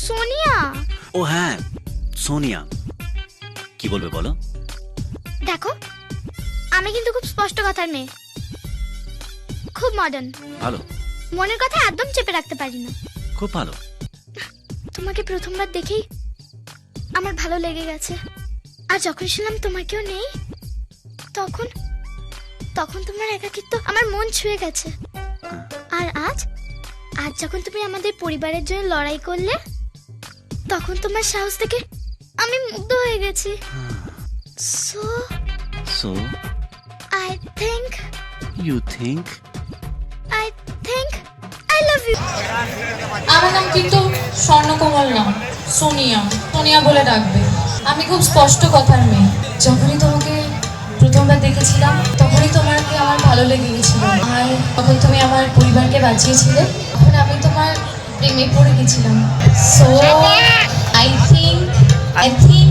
সোনিয়া। ও হ্যাঁ, সোনিয়া। কি বলবে বলো? দেখো, আমি কিন্তু খুব স্পষ্ট কথার মেয়ে, খুব মডার্ন। ভালো। মনের কথা একদম চেপে রাখতে পারি না। খুব ভালো। তোমাকে প্রথমবার দেখেই আমার ভালো লেগে গেছে। আর যখন শুনলাম তোমার কেউ নেই, তখন তখন তোমার একাকিত্ব আমার মন ছুঁয়ে গেছে। আর আজ আজ যখন তুমি আমাদের পরিবারের জন্য লড়াই করলে, তখন তোমার সাহস থেকে আমি মুগ্ধ হয়ে গেছি। So so I think you think I love you. আমার নাম কিন্তু স্বর্ণকমল না, সোনিয়া। সোনিয়া বলে ডাকবে। আমি খুব স্পষ্ট কথার মেয়ে। যখনই তোমাকে প্রথমবার দেখেছিলাম, তখনই তোমাকে আমার ভালো লেগে গেছিল। আর তখন তুমি আমার পরিবারকে বাঁচিয়েছিলে, তখন আমি তোমার প্রেমে পড়ে গেছিলাম। So I think